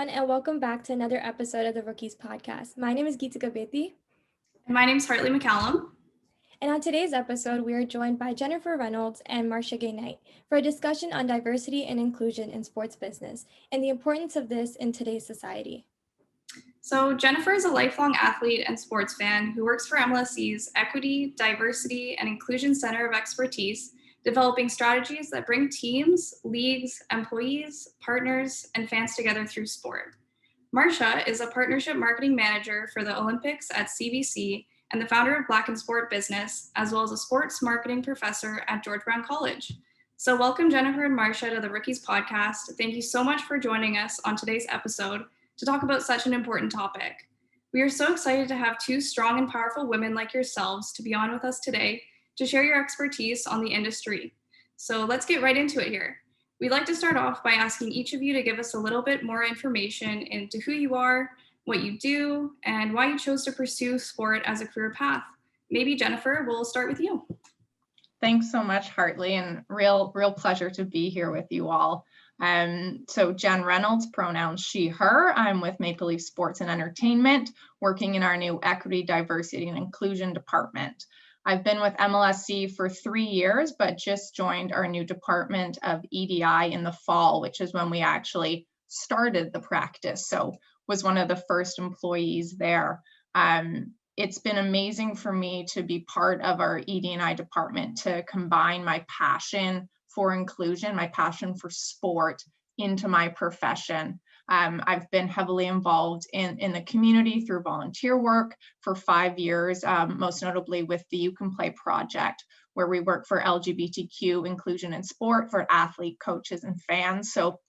everyone, and welcome back to another episode of the Rookies Podcast. My name is Geetika Bedi. And my name is Hartley McCallum. And on today's episode, we are joined by Jennifer Reynolds and Marsha-Gaye Knight for a discussion on diversity and inclusion in sports business and the importance of this in today's society. So Jennifer is a lifelong athlete and sports fan who works for MLSE's Equity, Diversity, and Inclusion Center of Expertise, developing strategies that bring teams, leagues, employees, partners, and fans together through sport. Marsha is a partnership marketing manager for the Olympics at CBC and the founder of Black in Sport Business, as well as a sports marketing professor at George Brown College. So welcome Jennifer and Marsha to the Rookies Podcast. Thank you so much for joining us on today's episode to talk about such an important topic. We are so excited to have two strong and powerful women like yourselves to be on with us today to share your expertise on the industry. So let's get right into it here. We'd like to start off by asking each of you to give us a little bit more information into who you are, what you do, and why you chose to pursue sport as a career path. Maybe Jennifer, we'll start with you. Thanks so much, Hartley, and real pleasure to be here with you all. So Jen Reynolds, pronouns she, her. I'm with Maple Leaf Sports and Entertainment, working in our new Equity, Diversity, and Inclusion department. I've been with MLSE for 3 years, but just joined our new department of EDI in the fall, which is when we actually started the practice. So was one of the first employees there. It's been amazing for me to be part of our ED&I department, to combine my passion for inclusion, my passion for sport into my profession. I've been heavily involved in the community through volunteer work for 5 years, most notably with the You Can Play project, where we work for LGBTQ inclusion in sport for athlete, coaches, and fans. So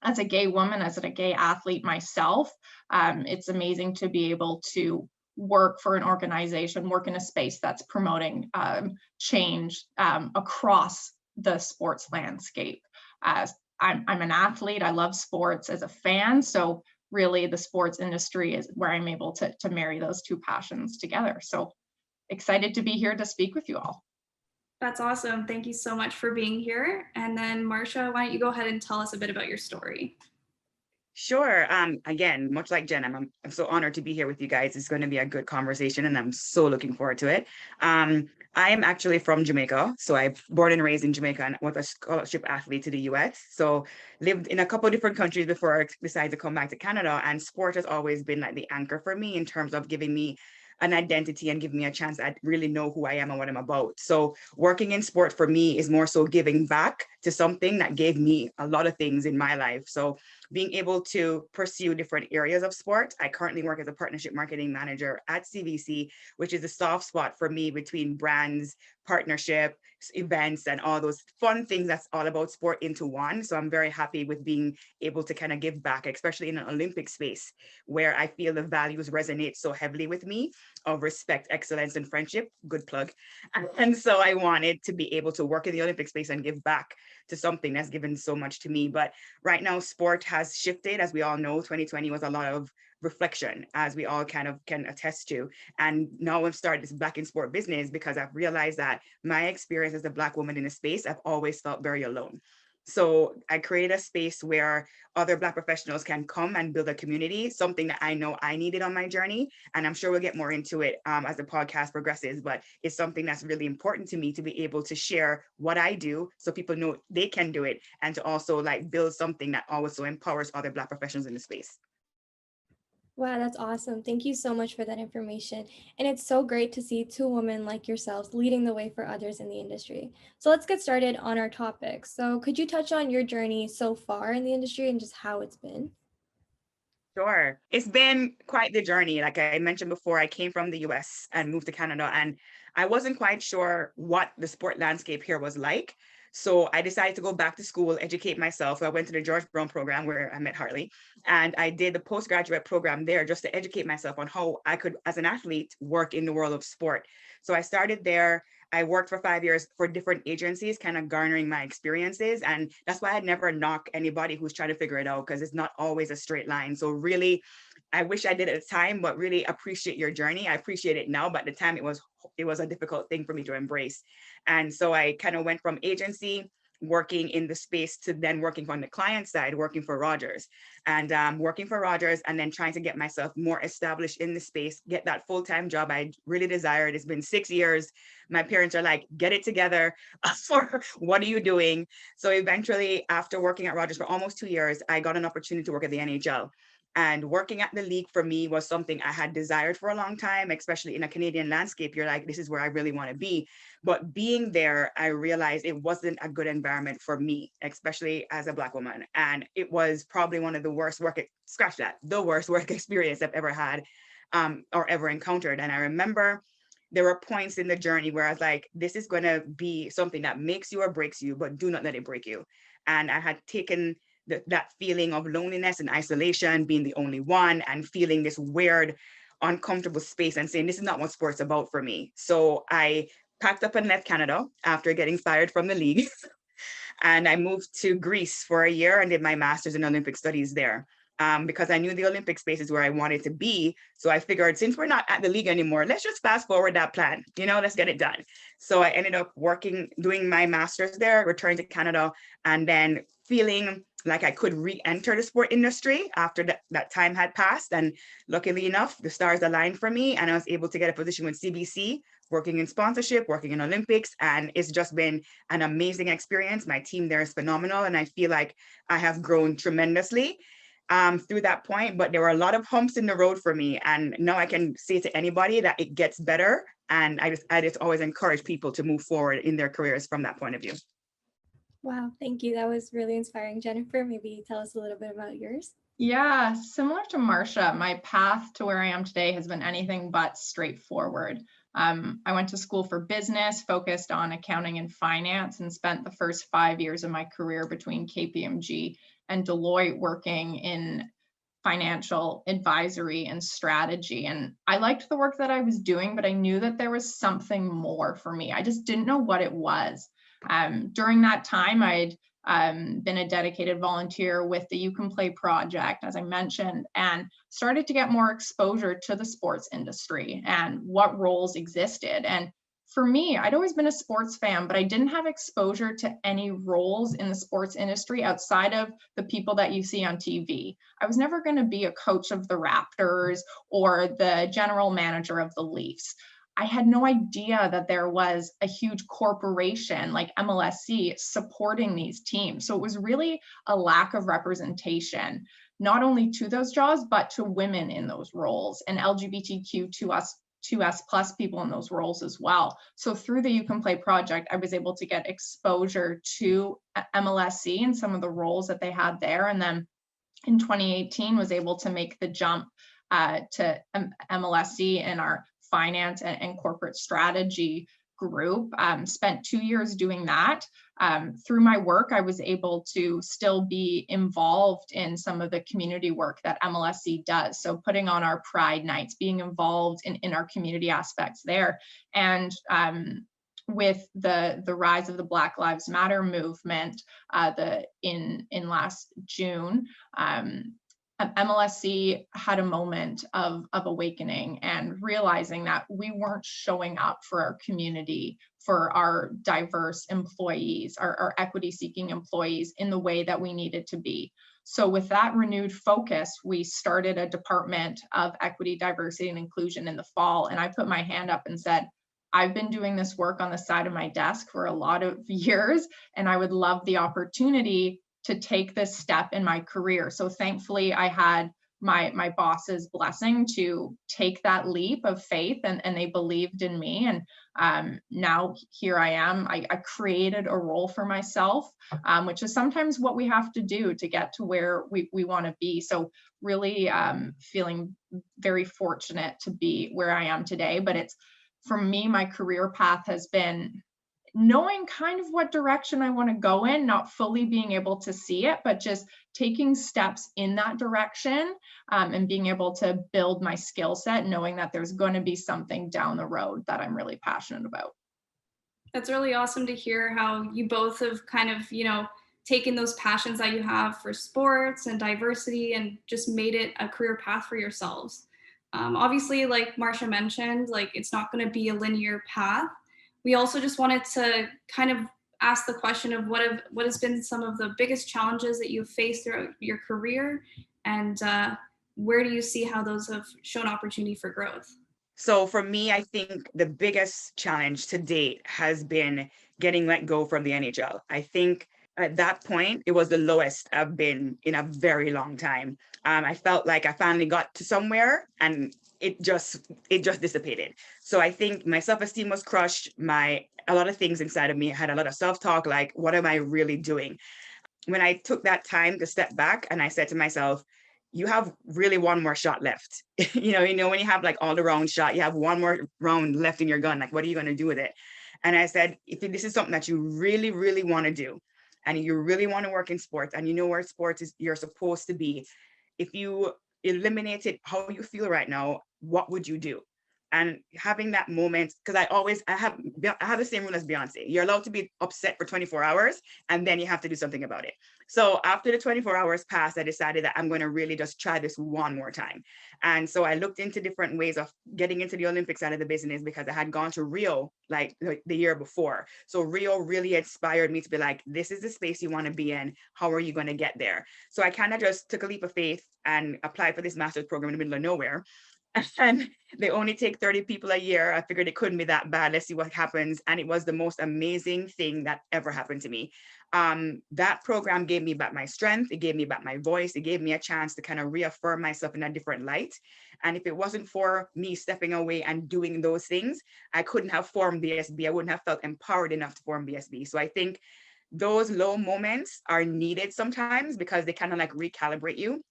as a gay woman, as a gay athlete myself, it's amazing to be able to work for an organization, work in a space that's promoting change across the sports landscape. I'm an athlete. I love sports as a fan. So really the sports industry is where I'm able to marry those two passions together. So excited to be here to speak with you all. That's awesome. Thank you so much for being here. And then Marsha, why don't you go ahead and tell us a bit about your story? Sure. Again, much like Jen, I'm so honored to be here with you guys. It's going to be a good conversation and I'm so looking forward to it. I am actually from Jamaica. So I'm born and raised in Jamaica and was a scholarship athlete to the US. So lived in a couple of different countries before I decided to come back to Canada. And sport has always been like the anchor for me in terms of giving me an identity and give me a chance to really know who I am and what I'm about. So working in sport for me is more so giving back to something that gave me a lot of things in my life. So being able to pursue different areas of sport. I currently work as a partnership marketing manager at CVC, which is a soft spot for me between brands, partnership, events, and all those fun things that's all about sport into one. So I'm very happy with being able to kind of give back, especially in an Olympic space where I feel the values resonate so heavily with me of respect, excellence, and friendship. Good plug. And so I wanted to be able to work in the Olympic space and give back to something that's given so much to me. But right now, sport has shifted. As we all know, 2020 was a lot of reflection, as we all kind of can attest to. And now I've started this Black in Sport business because I've realized that my experience as a Black woman in a space, I've always felt very alone. So I created a space where other Black professionals can come and build a community, something that I know I needed on my journey. And I'm sure we'll get more into it as the podcast progresses, but it's something that's really important to me to be able to share what I do so people know they can do it, and to also like build something that also empowers other Black professionals in the space. Wow, that's awesome. Thank you so much for that information. And it's so great to see two women like yourselves leading the way for others in the industry. So let's get started on our topic. So could you touch on your journey so far in the industry and just how it's been? Sure. It's been quite the journey. Like I mentioned before, I came from the US and moved to Canada, and I wasn't quite sure what the sport landscape here was like. So I decided to go back to school, educate myself. So I went to the George Brown program where I met Hartley, and I did the postgraduate program there just to educate myself on how I could, as an athlete, work in the world of sport. So I started there. I worked for 5 years for different agencies, kind of garnering my experiences. And that's why I never knock anybody who's trying to figure it out, because it's not always a straight line. So really, I wish I did at the time, but really appreciate your journey. I appreciate it now, but at the time it was a difficult thing for me to embrace. And so I kind of went from agency, working in the space to then working on the client side, working for Rogers, and working for Rogers, and then trying to get myself more established in the space, get that full-time job I really desired. It's been 6 years. My parents are like, get it together. For what are you doing? So eventually, after working at Rogers for almost 2 years, I got an opportunity to work at the NHL. And working at the league for me was something I had desired for a long time, especially in a Canadian landscape. You're like, this is where I really want to be. But being there, I realized it wasn't a good environment for me, especially as a Black woman. And it was probably one of the worst the worst work experience I've ever had or ever encountered. And I remember there were points in the journey where I was like, this is going to be something that makes you or breaks you, but do not let it break you. And I had taken that feeling of loneliness and isolation, being the only one, and feeling this weird, uncomfortable space and saying, this is not what sports about for me. So I packed up and left Canada after getting fired from the league. And I moved to Greece for a year and did my master's in Olympic studies there. Because I knew the Olympic space is where I wanted to be. So I figured, since we're not at the league anymore, let's just fast forward that plan, let's get it done. So I ended up doing my master's there, returned to Canada, and then feeling like I could re-enter the sport industry after that time had passed. And luckily enough, the stars aligned for me, and I was able to get a position with CBC, working in sponsorship, working in Olympics, and it's just been an amazing experience. My team there is phenomenal, and I feel like I have grown tremendously through that point, but there were a lot of humps in the road for me. And now I can say to anybody that it gets better. And I just always encourage people to move forward in their careers from that point of view. Wow, thank you. That was really inspiring. Jennifer, maybe tell us a little bit about yours. Yeah, similar to Marsha, my path to where I am today has been anything but straightforward. I went to school for business, focused on accounting and finance, and spent the first 5 years of my career between KPMG and Deloitte working in financial advisory and strategy. And I liked the work that I was doing, but I knew that there was something more for me. I just didn't know what it was. During that time, I'd been a dedicated volunteer with the You Can Play project, as I mentioned, and started to get more exposure to the sports industry and what roles existed. And for me, I'd always been a sports fan, but I didn't have exposure to any roles in the sports industry outside of the people that you see on TV. I was never going to be a coach of the Raptors or the general manager of the Leafs. I had no idea that there was a huge corporation like MLSE supporting these teams. So it was really a lack of representation, not only to those jobs, but to women in those roles and LGBTQ to us 2S plus people in those roles as well. So through the You Can Play project, I was able to get exposure to MLSE and some of the roles that they had there. And then in 2018 was able to make the jump to MLSE and our finance and corporate strategy group. Spent 2 years doing that. Through my work, I was able to still be involved in some of the community work that MLSE does. So putting on our Pride Nights, being involved in our community aspects there. And with the rise of the Black Lives Matter movement in last June, MLSE had a moment of awakening and realizing that we weren't showing up for our community, for our diverse employees, our equity-seeking employees in the way that we needed to be. So with that renewed focus, we started a Department of Equity, Diversity, and Inclusion in the fall. And I put my hand up and said, I've been doing this work on the side of my desk for a lot of years, and I would love the opportunity to take this step in my career. So thankfully I had my boss's blessing to take that leap of faith, and they believed in me. And now here I am. I created a role for myself, which is sometimes what we have to do to get to where we want to be. So really feeling very fortunate to be where I am today. But it's, for me, my career path has been knowing kind of what direction I want to go in, not fully being able to see it, but just taking steps in that direction, and being able to build my skill set, knowing that there's going to be something down the road that I'm really passionate about. That's really awesome to hear how you both have kind of, taken those passions that you have for sports and diversity and just made it a career path for yourselves. Obviously, like Marsha mentioned, like it's not going to be a linear path. We also just wanted to kind of ask the question of what has been some of the biggest challenges that you've faced throughout your career, and where do you see how those have shown opportunity for growth? So for me, I think the biggest challenge to date has been getting let go from the NHL. I think at that point, it was the lowest I've been in a very long time. I felt like I finally got to somewhere and it just dissipated. So I think my self-esteem was crushed. A lot of things inside of me had a lot of self-talk, like, what am I really doing? When I took that time to step back and I said to myself, you have really one more shot left. When you have like all the round shot, you have one more round left in your gun. Like, what are you going to do with it? And I said, if this is something that you really, really want to do, and you really want to work in sports, and you know where sports is, you're supposed to be, if you eliminated how you feel right now, what would you do? And having that moment, because I have the same rule as Beyonce. You're allowed to be upset for 24 hours, and then you have to do something about it. So after the 24 hours passed, I decided that I'm going to really just try this one more time. And so I looked into different ways of getting into the Olympic side of the business, because I had gone to Rio like the year before. So Rio really inspired me to be like, this is the space you want to be in. How are you going to get there? So I kind of just took a leap of faith and applied for this master's program in the middle of nowhere. And they only take 30 people a year. I figured it couldn't be that bad. Let's see what happens. And it was the most amazing thing that ever happened to me. That program gave me back my strength. It gave me back my voice. It gave me a chance to kind of reaffirm myself in a different light. And if it wasn't for me stepping away and doing those things, I couldn't have formed BSB. I wouldn't have felt empowered enough to form BSB. So I think those low moments are needed sometimes, because they kind of like recalibrate you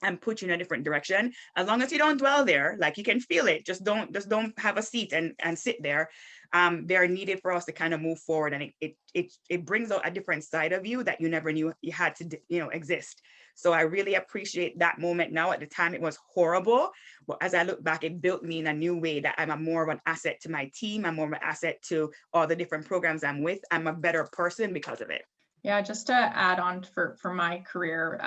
and put you in a different direction. As long as you don't dwell there, like, you can feel it, just don't have a seat and sit there. They are needed for us to kind of move forward, and it brings out a different side of you that you never knew you had to exist. So I really appreciate that moment now. At the time, it was horrible, but as I look back, it built me in a new way, that I'm more of an asset to my team. I'm more of an asset to all the different programs I'm with. I'm a better person because of it. Yeah, just to add on for my career,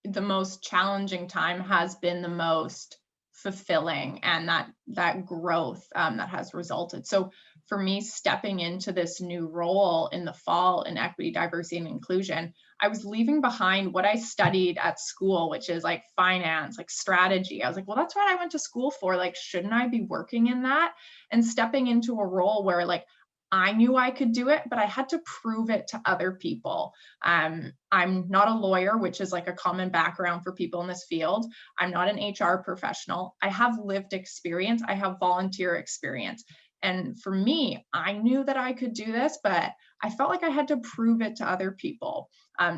the most challenging time has been the most fulfilling, and that growth that has resulted. So for me, stepping into this new role in the fall in equity, diversity, and inclusion, I was leaving behind what I studied at school, which is like finance, like strategy. I was like, well, that's what I went to school for. Like, shouldn't I be working in that? And stepping into a role where like I knew I could do it, but I had to prove it to other people. I'm not a lawyer, which is like a common background for people in this field. I'm not an HR professional. I have lived experience. I have volunteer experience. And for me, I knew that I could do this, but I felt like I had to prove it to other people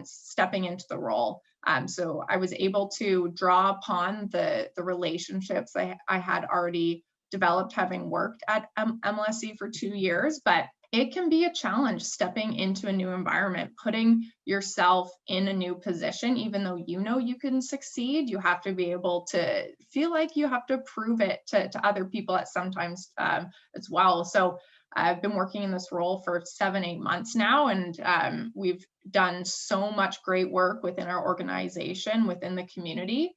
stepping into the role. So I was able to draw upon the relationships I had already developed having worked at MLSE for 2 years, but it can be a challenge stepping into a new environment, putting yourself in a new position. Even though you know you can succeed, you have to be able to feel like you have to prove it to other people at sometimes as well. So I've been working in this role for 7-8 months now, and we've done so much great work within our organization, within the community.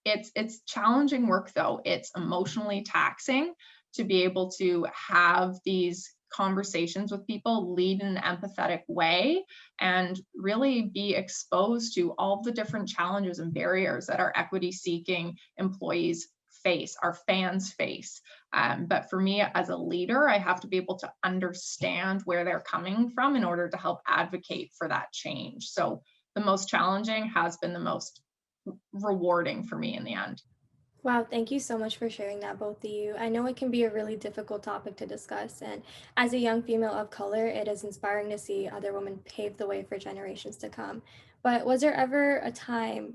It's challenging work, though. It's emotionally taxing to be able to have these conversations with people, lead in an empathetic way, and really be exposed to all the different challenges and barriers that our equity-seeking employees face, our fans face. But for me as a leader, I have to be able to understand where they're coming from in order to help advocate for that change. So the most challenging has been the most rewarding for me in the end. Wow, thank you so much for sharing that, both of you. I know it can be a really difficult topic to discuss, and as a young female of color, it is inspiring to see other women pave the way for generations to come. But was there ever a time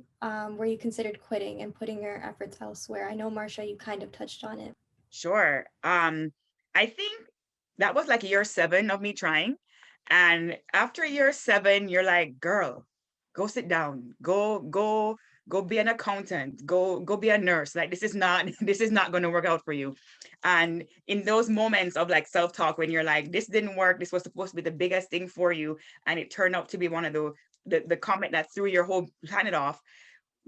where you considered quitting and putting your efforts elsewhere? I know, Marsha, you kind of touched on it. Sure. I think that was like year 7 of me trying. And after year 7, you're like, girl, go sit down, go be an accountant, go be a nurse. Like, this is not going to work out for you. And in those moments of like self-talk, when you're like, this didn't work, this was supposed to be the biggest thing for you, and it turned out to be one of the comment that threw your whole planet off.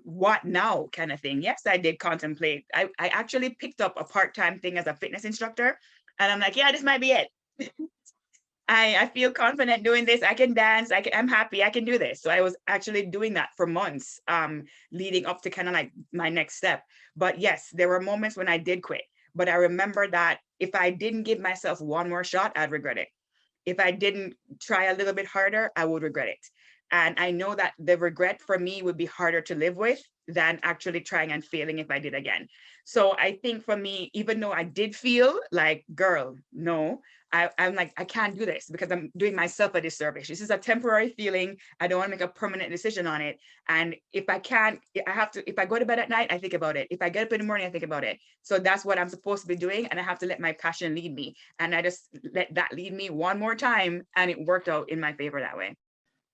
What now, kind of thing. Yes, I did contemplate. I actually picked up a part-time thing as a fitness instructor, and I'm like, yeah, this might be it. I feel confident doing this. I can dance. I'm happy. I can do this. So I was actually doing that for months, leading up to kind of like my next step. But yes, there were moments when I did quit. But I remember that if I didn't give myself one more shot, I'd regret it. If I didn't try a little bit harder, I would regret it. And I know that the regret for me would be harder to live with than actually trying and failing if I did again. So I think for me, even though I did feel like, girl, no, I'm like, I can't do this because I'm doing myself a disservice. This is a temporary feeling. I don't want to make a permanent decision on it. And if I can't, I have to, if I go to bed at night, I think about it. If I get up in the morning, I think about it. So that's what I'm supposed to be doing. And I have to let my passion lead me. And I just let that lead me one more time. And it worked out in my favor that way.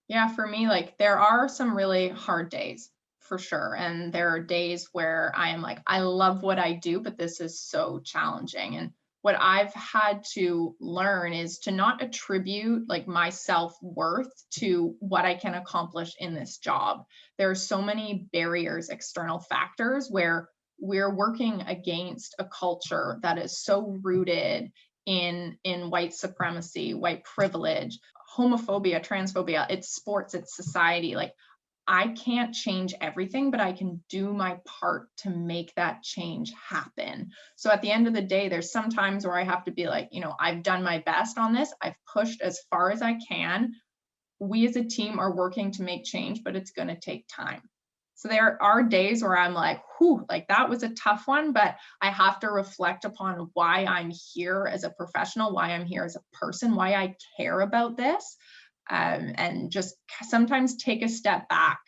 Yeah, for me, like there are some really hard days for sure. And there are days where I am like, I love what I do, but this is so challenging. And what I've had to learn is to not attribute like my self-worth to what I can accomplish in this job. There are so many barriers, external factors where we're working against a culture that is so rooted in white supremacy, white privilege, homophobia, transphobia. It's sports, it's society. Like I can't change everything, but I can do my part to make that change happen. So at the end of the day, there's some times where I have to be like, you know, I've done my best on this. I've pushed as far as I can. We as a team are working to make change, but it's going to take time. So there are days where I'm like, whew, like that was a tough one, but I have to reflect upon why I'm here as a professional, why I'm here as a person, why I care about this, and just sometimes take a step back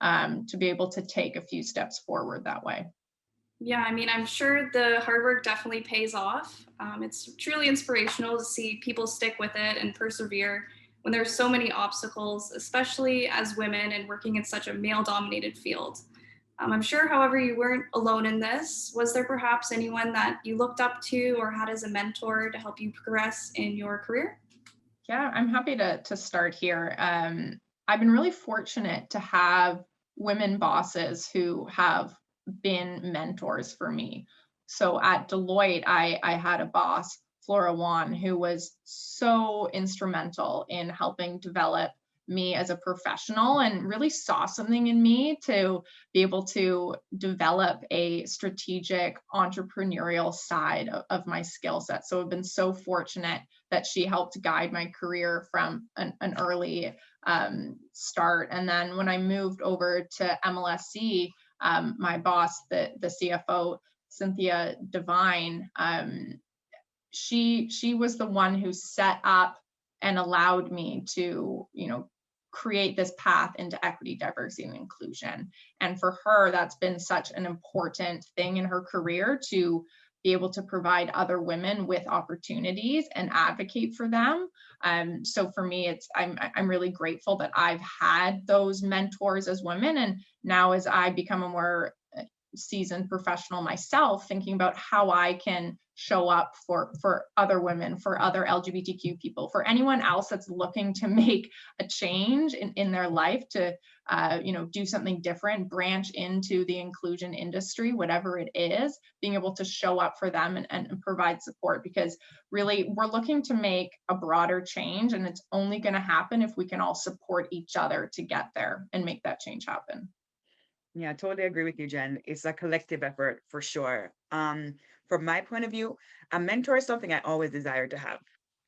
to be able to take a few steps forward that way. Yeah, I mean, I'm sure the hard work definitely pays off. It's truly inspirational to see people stick with it and persevere when there's so many obstacles, especially as women and working in such a male-dominated field. I'm sure, however, you weren't alone in this. Was there perhaps anyone that you looked up to or had as a mentor to help you progress in your career? Yeah, I'm happy to start here. I've been really fortunate to have women bosses who have been mentors for me. So at Deloitte, I had a boss, Flora Wan, who was so instrumental in helping develop me as a professional and really saw something in me to be able to develop a strategic entrepreneurial side of my skill set. So I've been so fortunate that she helped guide my career from an early start. And then when I moved over to MLSE, my boss, the CFO, Cynthia Devine, she was the one who set up and allowed me to, you know, create this path into equity, diversity, and inclusion. And for her, that's been such an important thing in her career to be able to provide other women with opportunities and advocate for them. So for me, I'm really grateful that I've had those mentors as women, and now as I become a more seasoned professional myself, thinking about how I can show up for other women, for other LGBTQ people, for anyone else that's looking to make a change in their life, to you know, do something different, branch into the inclusion industry, whatever it is, being able to show up for them and provide support, because really we're looking to make a broader change, and it's only going to happen if we can all support each other to get there and make that change happen. Yeah, I totally agree with you, Jen. It's a collective effort for sure. From my point of view, a mentor is something I always desired to have.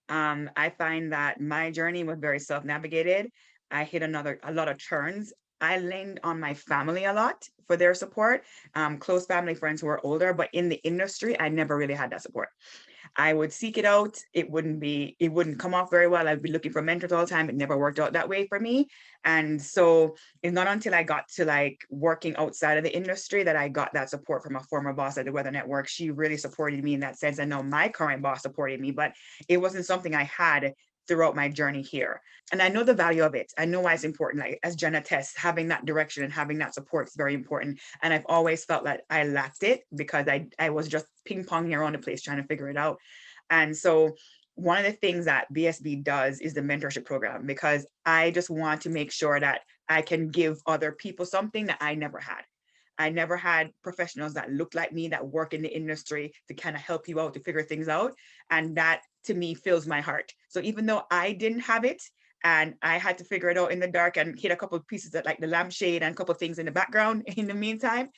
I find that my journey was very self-navigated. I hit a lot of turns. I leaned on my family a lot for their support, close family friends who are older, but in the industry, I never really had that support. I would seek it out. It wouldn't come off very well. I'd be looking for mentors all the time. It never worked out that way for me. And so it's not until I got to like working outside of the industry that I got that support from a former boss at the Weather Network. She really supported me in that sense. I know my current boss supported me, but it wasn't something I had throughout my journey here. And I know the value of it. I know why it's important. Like as Jen attests, having that direction and having that support is very important. And I've always felt that I lacked it because I was just ping ponging around the place trying to figure it out. And so one of the things that BSB does is the mentorship program, because I just want to make sure that I can give other people something that I never had. I never had professionals that look like me, that work in the industry to kind of help you out to figure things out. And that to me fills my heart. So even though I didn't have it and I had to figure it out in the dark and hit a couple of pieces that like the lampshade and a couple of things in the background in the meantime,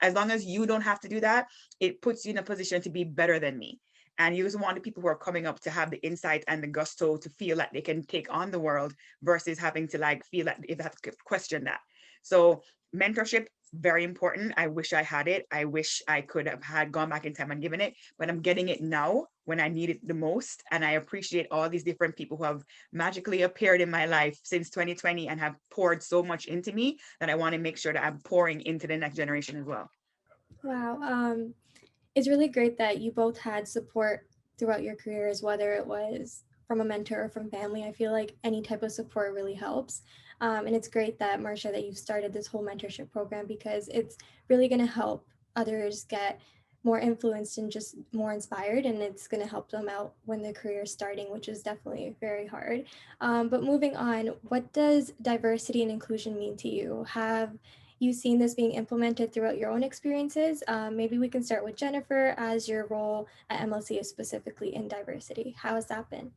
as long as you don't have to do that, it puts you in a position to be better than me. And you just want the people who are coming up to have the insight and the gusto to feel like they can take on the world versus having to like feel like they have to question that. So mentorship, very important. I wish I had it. I wish I could have had gone back in time and given it, but I'm getting it now when I need it the most. And I appreciate all these different people who have magically appeared in my life since 2020 and have poured so much into me that I want to make sure that I'm pouring into the next generation as well. Wow. It's really great that you both had support throughout your careers, whether it was from a mentor or from family. I feel like any type of support really helps. And it's great that, Marsha, that you've started this whole mentorship program, because it's really going to help others get more influenced and just more inspired, and it's going to help them out when their career is starting, which is definitely very hard. But moving on, what does diversity and inclusion mean to you? Have you seen this being implemented throughout your own experiences? Maybe we can start with Jennifer, as your role at MLC is specifically in diversity. How has that been?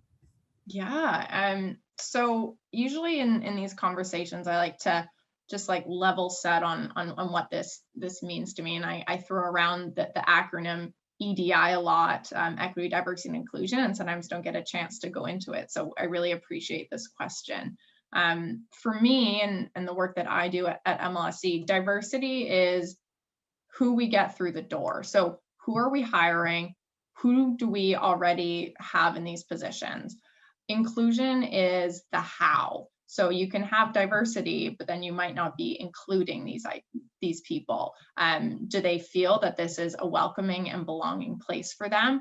Yeah. So usually in these conversations, I like to just like level set on what this means to me. And I throw around the acronym EDI a lot, equity, diversity, and inclusion, and sometimes don't get a chance to go into it. So I really appreciate this question. For me and the work that I do at MLSE, diversity is who we get through the door. So who are we hiring? Who do we already have in these positions? Inclusion is the how. So you can have diversity, but then you might not be including these people. Do they feel that this is a welcoming and belonging place for them?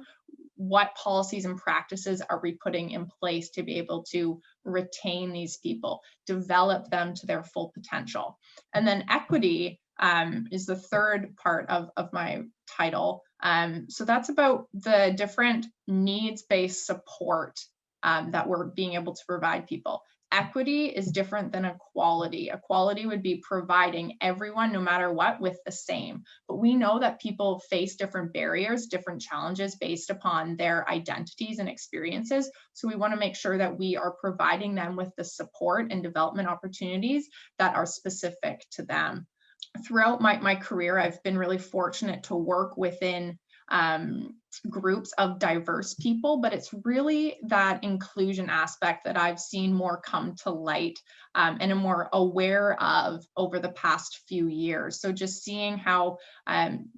What policies and practices are we putting in place to be able to retain these people, develop them to their full potential? And then equity is the third part of my title. So that's about the different needs-based support that we're being able to provide people. Equity is different than equality. Equality would be providing everyone, no matter what, with the same. But we know that people face different barriers, different challenges based upon their identities and experiences. So we want to make sure that we are providing them with the support and development opportunities that are specific to them. Throughout my career, I've been really fortunate to work within groups of diverse people, but it's really that inclusion aspect that I've seen more come to light and am more aware of over the past few years. So just seeing how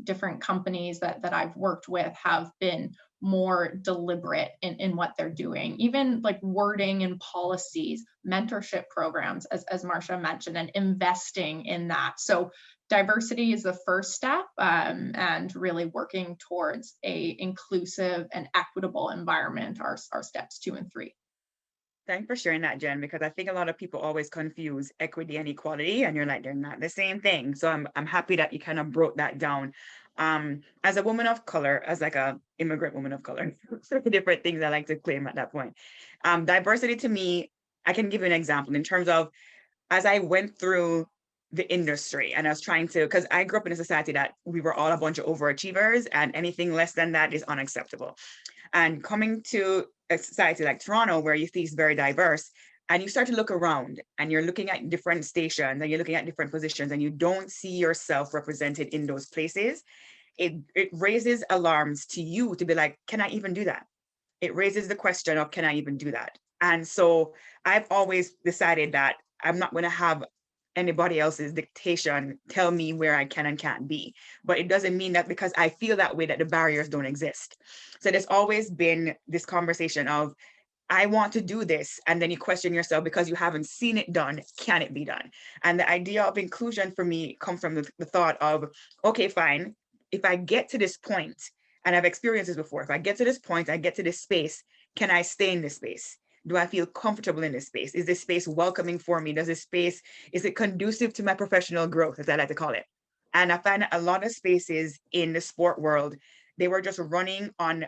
different companies that I've worked with have been more deliberate in what they're doing, even like wording and policies, mentorship programs, as Marsha mentioned, and investing in that. So diversity is the first step, and really working towards a inclusive and equitable environment are steps 2 and 3. Thanks for sharing that, Jen, because I think a lot of people always confuse equity and equality, and you're like, they're not the same thing. So I'm happy that you kind of broke that down. As a woman of color, as like a immigrant woman of color, different things I like to claim at that point. Diversity to me, I can give you an example in terms of as I went through the industry and I was trying to, because I grew up in a society that we were all a bunch of overachievers and anything less than that is unacceptable. And coming to a society like Toronto, where you see it's very diverse, and you start to look around and you're looking at different stations and you're looking at different positions and you don't see yourself represented in those places, it raises alarms to you to be like, can I even do that? It raises the question of, can I even do that? And so I've always decided that I'm not going to have anybody else's dictation tell me where I can and can't be. But it doesn't mean that because I feel that way that the barriers don't exist. So there's always been this conversation of, I want to do this. And then you question yourself because you haven't seen it done, can it be done? And the idea of inclusion for me comes from the thought of, okay, fine. If I get to this point, and I've experienced this before, if I get to this point, I get to this space, can I stay in this space? Do I feel comfortable in this space? Is this space welcoming for me? Is it conducive to my professional growth, as I like to call it? And I find that a lot of spaces in the sport world, they were just running on,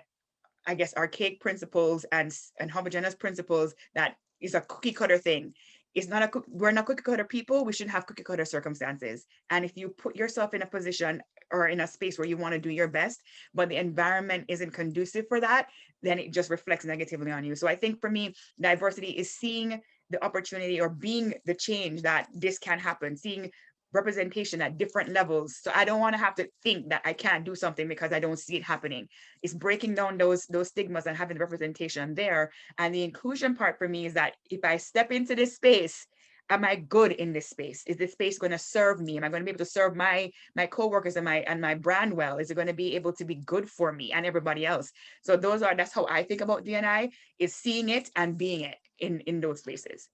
I guess, archaic principles and homogeneous principles that is a cookie cutter thing. it's not we're not cookie cutter people. We shouldn't have cookie cutter circumstances. And if you put yourself in a position or in a space where you want to do your best, but the environment isn't conducive for that, then it just reflects negatively on you. So I think for me, diversity is seeing the opportunity or being the change that this can happen, seeing representation at different levels. So I don't want to have to think that I can't do something because I don't see it happening. It's breaking down those stigmas and having the representation there. And the inclusion part for me is that if I step into this space, am I good in this space? Is this space going to serve me? Am I going to be able to serve my coworkers and my brand well? Is it going to be able to be good for me and everybody else? So that's how I think about D&I, is seeing it and being it in those spaces.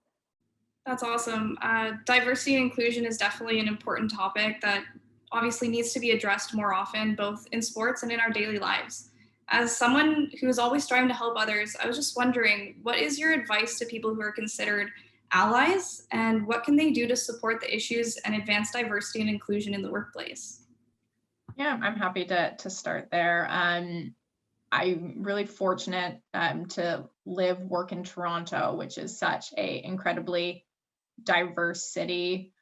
That's awesome. Diversity and inclusion is definitely an important topic that obviously needs to be addressed more often, both in sports and in our daily lives. As someone who is always striving to help others, I was just wondering, what is your advice to people who are considered allies, and what can they do to support the issues and advance diversity and inclusion in the workplace? Yeah, I'm happy to start there. I'm really fortunate to work in Toronto, which is such a incredibly diverse city.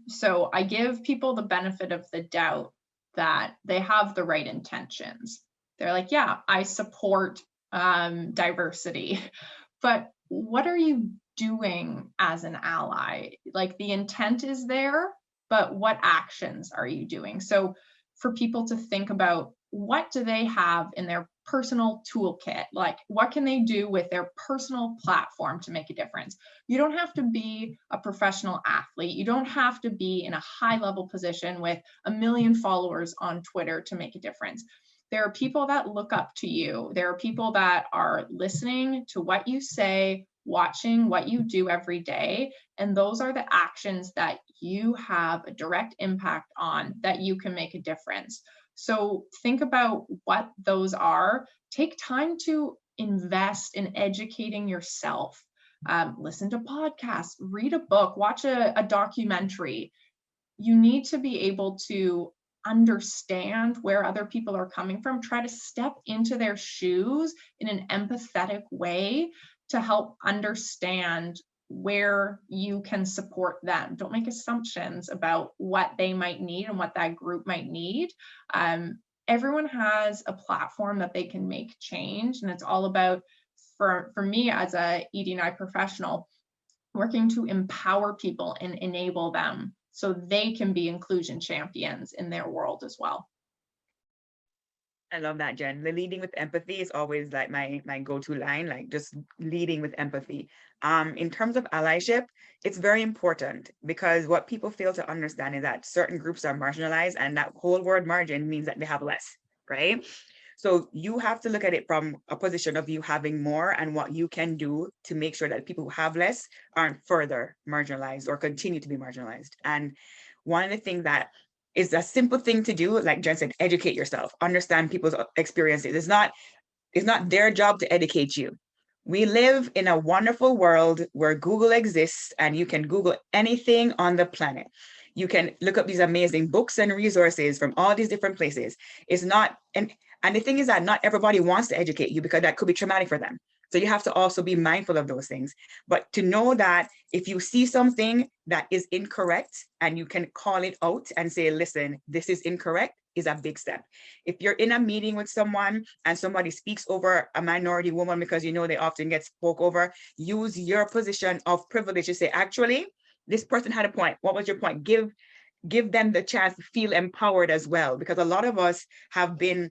So I give people the benefit of the doubt that they have the right intentions. They're like, yeah, I support diversity, but what are you doing as an ally? Like, the intent is there, but what actions are you doing? So for people to think about, what do they have in their personal toolkit? Like, what can they do with their personal platform to make a difference? You don't have to be a professional athlete. You don't have to be in a high level position with 1 million followers on Twitter to make a difference. There are people that look up to you. There are people that are listening to what you say, watching what you do every day. And those are the actions that you have a direct impact on, that you can make a difference. So think about what those are. Take time to invest in educating yourself. Listen to podcasts, read a book, watch a documentary. You need to be able to understand where other people are coming from. Try to step into their shoes in an empathetic way to help understand where you can support them. Don't make assumptions about what they might need and what that group might need. Everyone has a platform that they can make change, and it's all about, for me as a ED&I professional, working to empower people and enable them so they can be inclusion champions in their world as well. I love that, Jen. The leading with empathy is always like my go-to line, like just leading with empathy. In terms of allyship, it's very important, because what people fail to understand is that certain groups are marginalized, and that whole word margin means that they have less, right? So you have to look at it from a position of you having more and what you can do to make sure that people who have less aren't further marginalized or continue to be marginalized. And one of the things that is a simple thing to do, like Jen said, educate yourself, understand people's experiences. It's not their job to educate you. We live in a wonderful world where Google exists, and you can Google anything on the planet. You can look up these amazing books and resources from all these different places. It's not, and the thing is that not everybody wants to educate you, because that could be traumatic for them. So you have to also be mindful of those things. But to know that if you see something that is incorrect and you can call it out and say, listen, this is incorrect, is a big step. If you're in a meeting with someone and somebody speaks over a minority woman because you know they often get spoke over, use your position of privilege to say, actually, this person had a point. What was your point? Give them the chance to feel empowered as well, because a lot of us have been,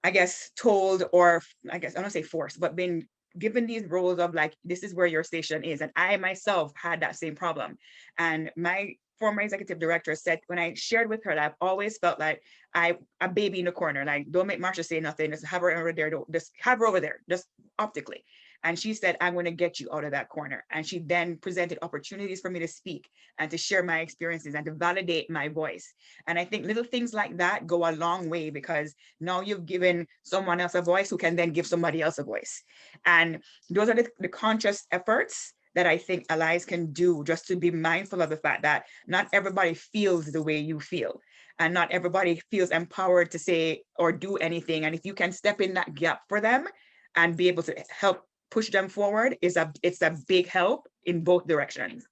I guess, told, or I guess I don't say forced, but been given these roles of like, this is where your station is. And I myself had that same problem. And my former executive director said, when I shared with her that I've always felt like a baby in the corner, like, don't make Marsha say nothing, just have her over there, just have her over there, just optically. And she said, I'm going to get you out of that corner. And she then presented opportunities for me to speak and to share my experiences and to validate my voice. And I think little things like that go a long way, because now you've given someone else a voice who can then give somebody else a voice. And those are the conscious efforts that I think allies can do, just to be mindful of the fact that not everybody feels the way you feel, and not everybody feels empowered to say or do anything. And if you can step in that gap for them and be able to help push them forward, it's a big help in both directions.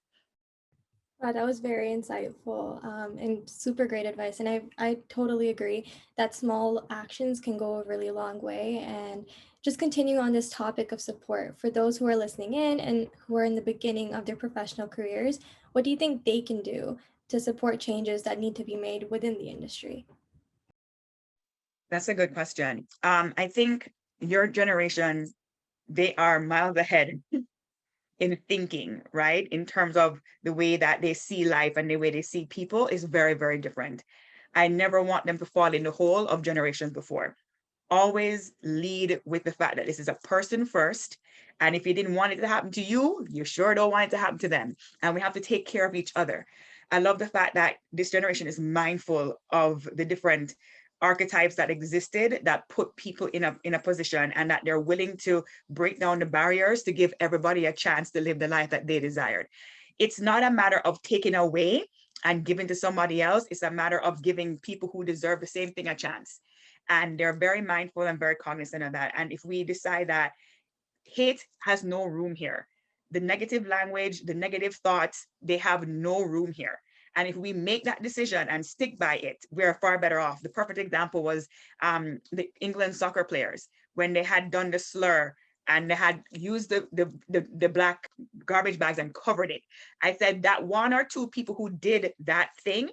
Wow, that was very insightful and super great advice. And I totally agree that small actions can go a really long way. And just continuing on this topic of support for those who are listening in and who are in the beginning of their professional careers, what do you think they can do to support changes that need to be made within the industry? That's a good question. I think your generation, they are miles ahead in thinking, right? In terms of the way that they see life and the way they see people is very, very different. I never want them to fall in the hole of generations before. Always lead with the fact that this is a person first. And if you didn't want it to happen to you, you sure don't want it to happen to them. And we have to take care of each other. I love the fact that this generation is mindful of the different archetypes that existed that put people in a position, and that they're willing to break down the barriers to give everybody a chance to live the life that they desired. It's not a matter of taking away and giving to somebody else. It's a matter of giving people who deserve the same thing a chance. And they're very mindful and very cognizant of that. And if we decide that hate has no room here, the negative language, the negative thoughts, they have no room here. And if we make that decision and stick by it, we're far better off. The perfect example was the England soccer players, when they had done the slur and they had used the black garbage bags and covered it. I said that one or two people who did that thing,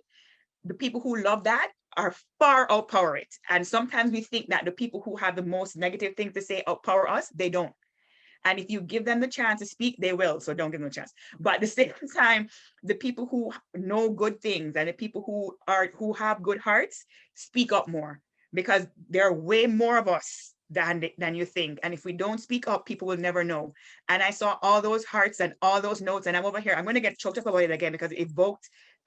the people who love that are far outpower it. And sometimes we think that the people who have the most negative things to say outpower us, they don't. And if you give them the chance to speak, they will. So don't give them a chance. But at the same time, the people who know good things and the people who have good hearts speak up more, because there are way more of us than you think. And if we don't speak up, people will never know. And I saw all those hearts and all those notes, and I'm over here. I'm going to get choked up about it again because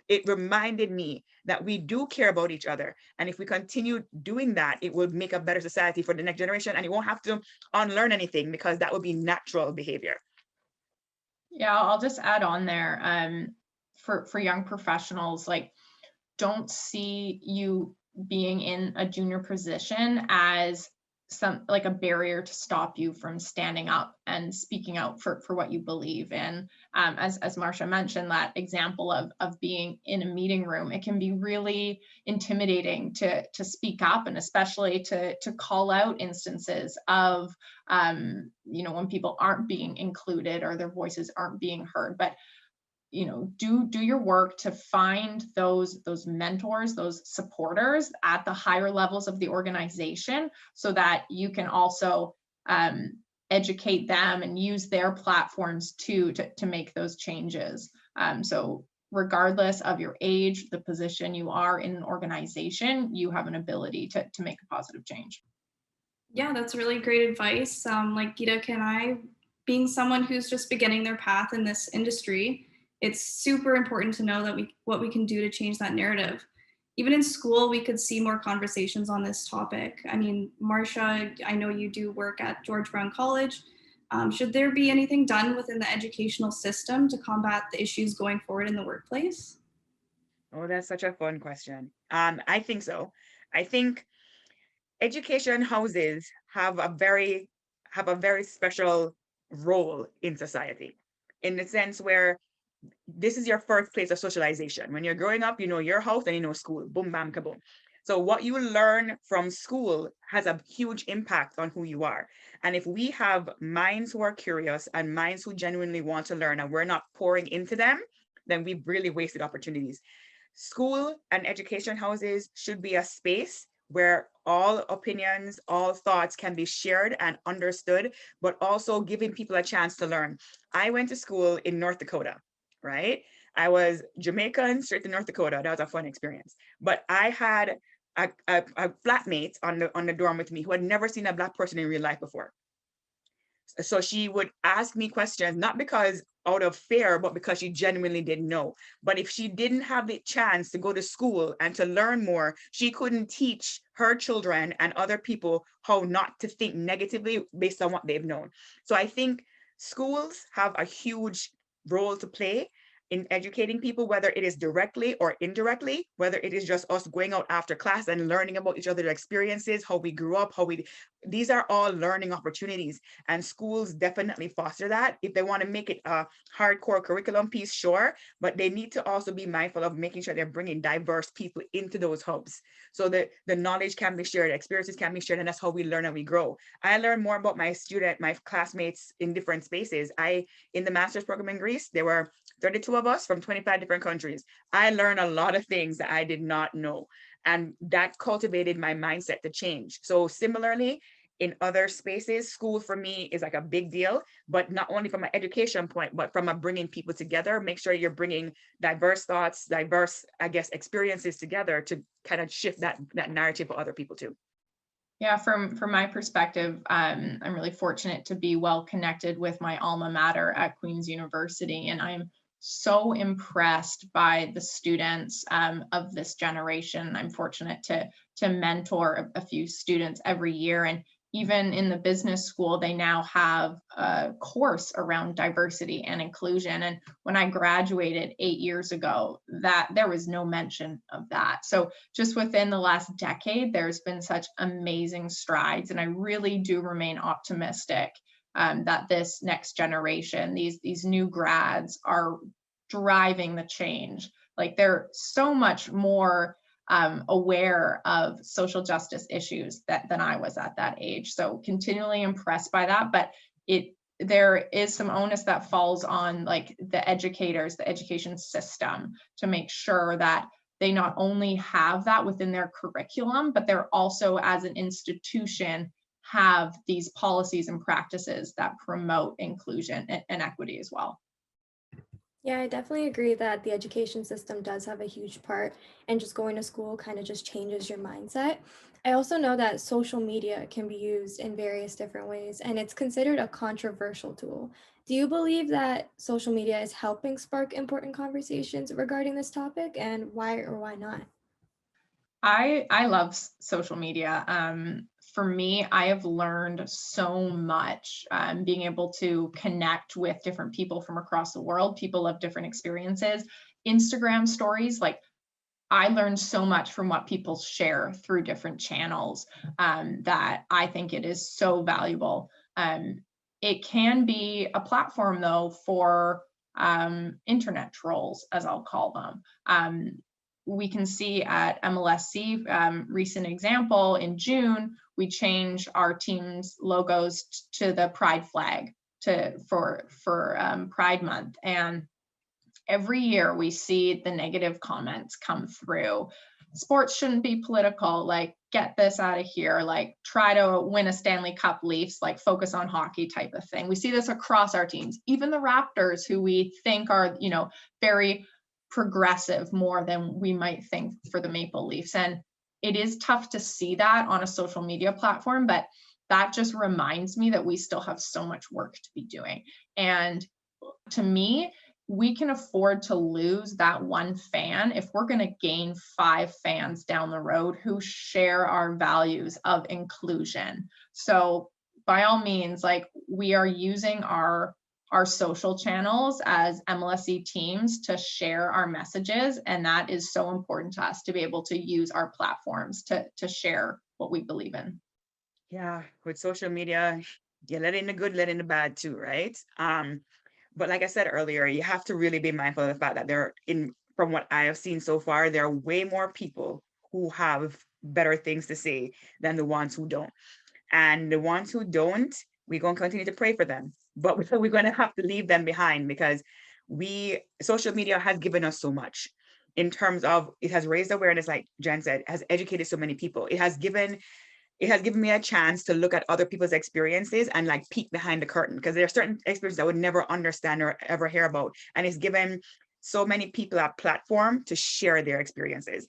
it reminded me that we do care about each other. And if we continue doing that, it will make a better society for the next generation. And you won't have to unlearn anything, because that would be natural behavior. Yeah, I'll just add on there, for young professionals, like, don't see you being in a junior position as like a barrier to stop you from standing up and speaking out for what you believe in. As Marsha mentioned, that example of being in a meeting room, it can be really intimidating to speak up, and especially to call out instances of when people aren't being included or their voices aren't being heard. But do your work to find those mentors, those supporters at the higher levels of the organization, so that you can also educate them and use their platforms to make those changes. So regardless of your age, the position you are in an organization, you have an ability to make a positive change. Yeah, that's really great advice. Like Geetika and I, being someone who's just beginning their path in this industry, it's super important to know that what we can do to change that narrative. Even in school, we could see more conversations on this topic. I mean, Marsha, I know you do work at George Brown College. Should there be anything done within the educational system to combat the issues going forward in the workplace? Oh, that's such a fun question. I think so. I think education houses have a very special role in society, in the sense where this is your first place of socialization. When you're growing up, you know your house and you know school. Boom, bam, kaboom. So what you learn from school has a huge impact on who you are. And if we have minds who are curious and minds who genuinely want to learn, and we're not pouring into them, then we've really wasted opportunities. School and education houses should be a space where all opinions, all thoughts can be shared and understood, but also giving people a chance to learn. I went to school in North Dakota, right? I was Jamaican straight to North Dakota. That was a fun experience. But I had a flatmate on the dorm with me who had never seen a Black person in real life before. So she would ask me questions, not because out of fear, but because she genuinely didn't know. But if she didn't have the chance to go to school and to learn more, she couldn't teach her children and other people how not to think negatively based on what they've known. So I think schools have a huge role to play. in educating people, whether it is directly or indirectly, whether it is just us going out after class and learning about each other's experiences, how we grew up, these are all learning opportunities, and schools definitely foster that. If they want to make it a hardcore curriculum piece, sure, but they need to also be mindful of making sure they're bringing diverse people into those hubs so that the knowledge can be shared, experiences can be shared, and that's how we learn and we grow. I learn more about my classmates in different spaces. In the master's program in Greece, there were 32 of us from 25 different countries. I learned a lot of things that I did not know, and that cultivated my mindset to change. So similarly, in other spaces, school for me is like a big deal, but not only from an education point, but from a bringing people together. Make sure you're bringing diverse thoughts, diverse, I guess, experiences together to kind of shift that narrative for other people too. Yeah, from my perspective, I'm really fortunate to be well connected with my alma mater at Queen's University, and I'm so impressed by the students of this generation. I'm fortunate to mentor a few students every year, and even in the business school, they now have a course around diversity and inclusion. And when I graduated 8 years ago, that there was no mention of that. So just within the last decade, there's been such amazing strides, and I really do remain optimistic that this next generation, these new grads, are driving the change. Like, they're so much more aware of social justice issues than I was at that age. So continually impressed by that, but there is some onus that falls on like the educators, the education system, to make sure that they not only have that within their curriculum, but they're also, as an institution, have these policies and practices that promote inclusion and equity as well. Yeah, I definitely agree that the education system does have a huge part, and just going to school kind of just changes your mindset. I also know that social media can be used in various different ways, and it's considered a controversial tool. Do you believe that social media is helping spark important conversations regarding this topic, and why or why not? I love social media. For me, I have learned so much, being able to connect with different people from across the world, people of different experiences. Instagram stories, like, I learned so much from what people share through different channels, that I think it is so valuable. It can be a platform, though, for internet trolls, as I'll call them. We can see at MLSE, recent example, in June, we changed our team's logos to the Pride flag for Pride Month. And every year we see the negative comments come through. Sports shouldn't be political, like, get this out of here, like, try to win a Stanley Cup, Leafs, like, focus on hockey type of thing. We see this across our teams, even the Raptors, who we think are, very progressive, more than we might think for the Maple Leafs. And it is tough to see that on a social media platform, but that just reminds me that we still have so much work to be doing. And to me, we can afford to lose that one fan if we're going to gain 5 fans down the road who share our values of inclusion. So by all means, like, we are using our social channels as MLSE teams to share our messages, and that is so important to us, to be able to use our platforms to share what we believe in. Yeah, with social media, you let in the good, let in the bad too, right? But like I said earlier, you have to really be mindful of the fact that from what I have seen so far, there are way more people who have better things to say than the ones who don't. And the ones who don't, we're going to continue to pray for them, but we're going to have to leave them behind, because social media has given us so much in terms of, it has raised awareness, like Jen said, has educated so many people. It has given me a chance to look at other people's experiences and like peek behind the curtain, because there are certain experiences I would never understand or ever hear about. And it's given so many people a platform to share their experiences.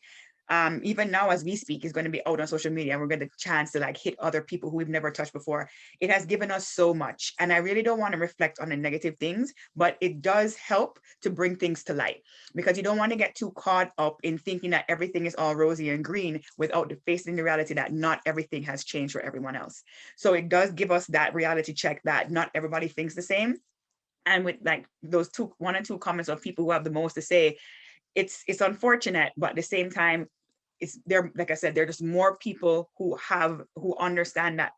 Even now, as we speak, is going to be out on social media, and we're going to get a chance to like hit other people who we've never touched before. It has given us so much. And I really don't want to reflect on the negative things, but it does help to bring things to light, because you don't want to get too caught up in thinking that everything is all rosy and green without facing the reality that not everything has changed for everyone else. So it does give us that reality check that not everybody thinks the same. And with like those one or two comments of people who have the most to say, it's unfortunate, but at the same time, it's there, like I said, there are just more people who understand that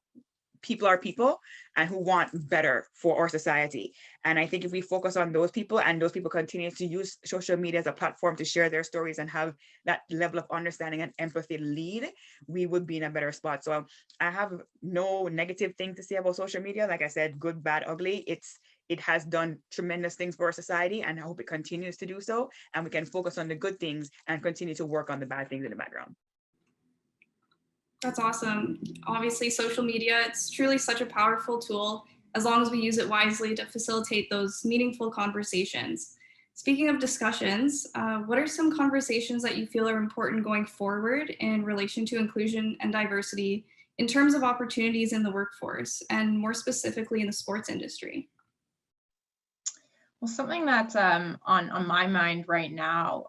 people are people and who want better for our society. And I think if we focus on those people, and those people continue to use social media as a platform to share their stories and have that level of understanding and empathy lead, we would be in a better spot. So I have no negative thing to say about social media. Like I said, good, bad, ugly. It has done tremendous things for our society, and I hope it continues to do so. And we can focus on the good things and continue to work on the bad things in the background. That's awesome. Obviously, social media, it's truly such a powerful tool as long as we use it wisely to facilitate those meaningful conversations. Speaking of discussions, what are some conversations that you feel are important going forward in relation to inclusion and diversity in terms of opportunities in the workforce, and more specifically in the sports industry? Well, something that's on my mind right now,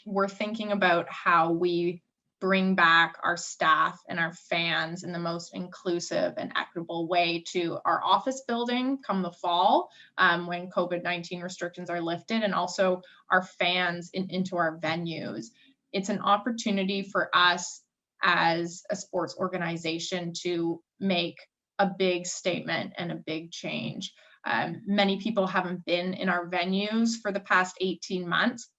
we're thinking about how we bring back our staff and our fans in the most inclusive and equitable way to our office building come the fall, when COVID-19 restrictions are lifted, and also our fans into our venues. It's an opportunity for us as a sports organization to make a big statement and a big change. Many people haven't been in our venues for the past 18 months.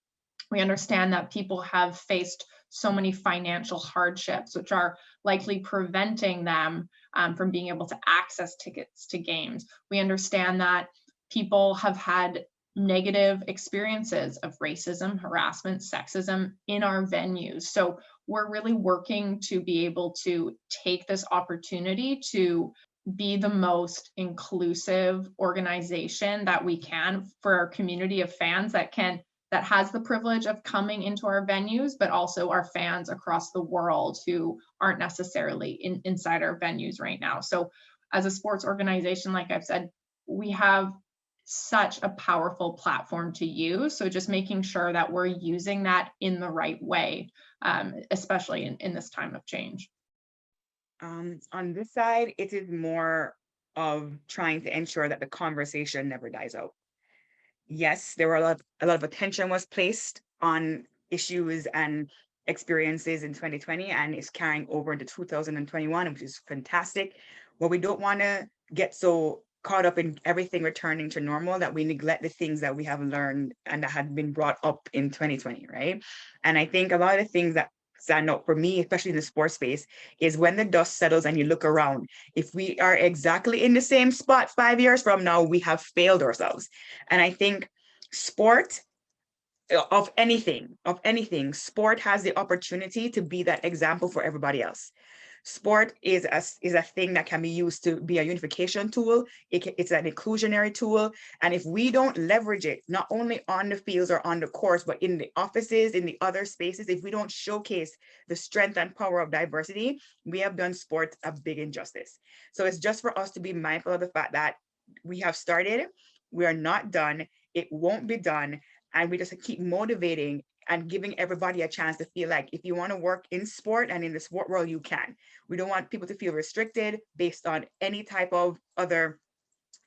We understand that people have faced so many financial hardships, which are likely preventing them from being able to access tickets to games. We understand that people have had negative experiences of racism, harassment, sexism in our venues. So we're really working to be able to take this opportunity to be the most inclusive organization that we can for our community of fans that has the privilege of coming into our venues, but also our fans across the world who aren't necessarily inside our venues right now. So as a sports organization, like I've said, we have such a powerful platform to use. So just making sure that we're using that in the right way, especially in this time of change. On this side, it is more of trying to ensure that the conversation never dies out. Yes, there were a lot of attention was placed on issues and experiences in 2020, and it's carrying over into 2021, which is fantastic. Well, we don't want to get so caught up in everything returning to normal that we neglect the things that we have learned and that had been brought up in 2020, right? And I think a lot of the things that stand out for me, especially in the sports space, is when the dust settles and you look around. If we are exactly in the same spot 5 years from now, we have failed ourselves. And I think sport of anything, sport has the opportunity to be that example for everybody else. Sport is a thing that can be used to be a unification tool. It's an inclusionary tool. And if we don't leverage it, not only on the fields or on the course, but in the offices, in the other spaces, if we don't showcase the strength and power of diversity, we have done sport a big injustice. So it's just for us to be mindful of the fact that we have started, we are not done, it won't be done, and we just keep motivating and giving everybody a chance to feel like if you want to work in sport and in the sport world, you can. We don't want people to feel restricted based on any type of other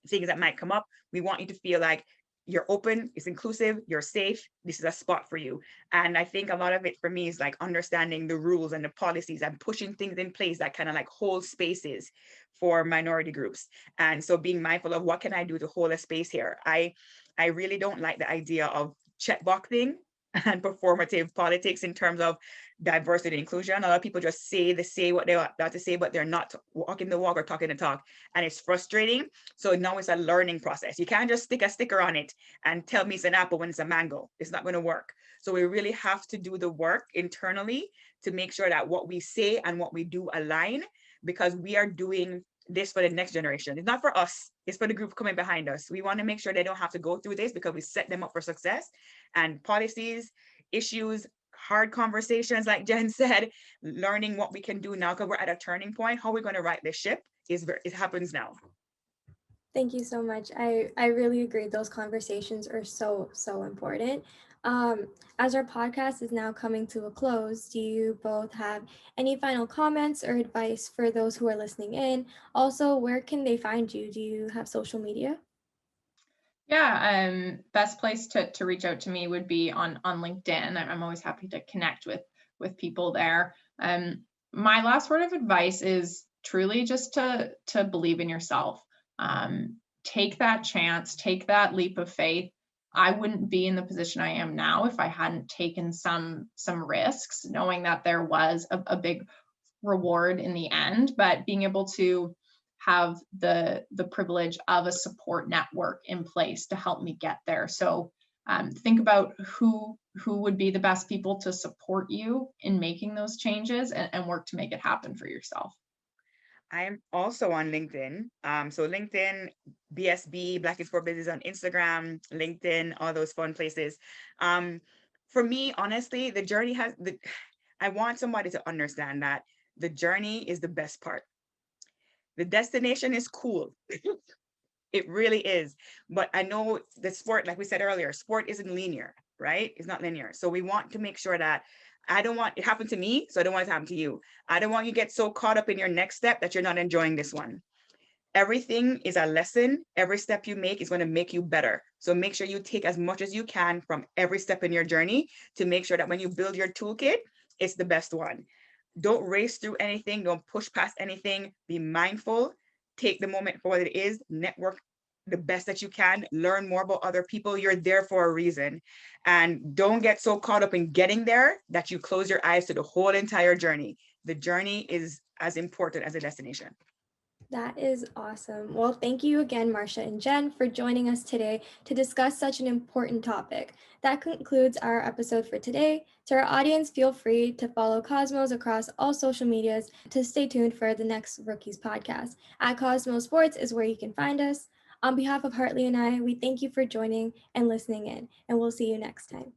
things that might come up. We want you to feel like you're open, it's inclusive, you're safe, this is a spot for you. And I think a lot of it for me is like understanding the rules and the policies and pushing things in place that kind of like hold spaces for minority groups. And so being mindful of what can I do to hold a space here. I really don't like the idea of checkboxing and performative politics in terms of diversity and inclusion. A lot of people just say what they want to say, but they're not walking the walk or talking the talk. And it's frustrating. So now it's a learning process. You can't just stick a sticker on it and tell me it's an apple when it's a mango. It's not going to work. So we really have to do the work internally to make sure that what we say and what we do align, because we are doing this for the next generation. It's not for us, it's for the group coming behind us. We want to make sure they don't have to go through this because we set them up for success. And policies, issues, hard conversations, like Jen said, learning what we can do now because we're at a turning point. How we're going to right this ship it happens now. Thank you so much. I really agree. Those conversations are so important. As our podcast is now coming to a close, do you both have any final comments or advice for those who are listening in? Also, where can they find you? Do you have social media? Yeah, best place to reach out to me would be on LinkedIn. I'm always happy to connect with people there. My last word of advice is truly just to believe in yourself. Take that chance, take that leap of faith. I wouldn't be in the position I am now if I hadn't taken some risks, knowing that there was a big reward in the end, but being able to have the privilege of a support network in place to help me get there. So think about who would be the best people to support you in making those changes, and work to make it happen for yourself. I'm also on LinkedIn. So LinkedIn, BSB, Black in Sport Business on Instagram, LinkedIn, all those fun places. For me, honestly, I want somebody to understand that the journey is the best part. The destination is cool. It really is. But I know the sport, like we said earlier, sport isn't linear, right? It's not linear. So we want to make sure that I don't want it happen to me, so I don't want it to happen to you. I don't want you to get so caught up in your next step that you're not enjoying this one. Everything is a lesson. Every step you make is going to make you better. So make sure you take as much as you can from every step in your journey to make sure that when you build your toolkit, it's the best one. Don't race through anything. Don't push past anything. Be mindful. Take the moment for what it is. Network the best that you can. Learn more about other people. You're there for a reason. And don't get so caught up in getting there that you close your eyes to the whole entire journey. The journey is as important as the destination. That is awesome. Well, thank you again, Marsha and Jen, for joining us today to discuss such an important topic. That concludes our episode for today. To our audience, feel free to follow Cosmos across all social medias to stay tuned for the next Rookies podcast. At Cosmos Sports is where you can find us. On behalf of Hartley and I, we thank you for joining and listening in, and we'll see you next time.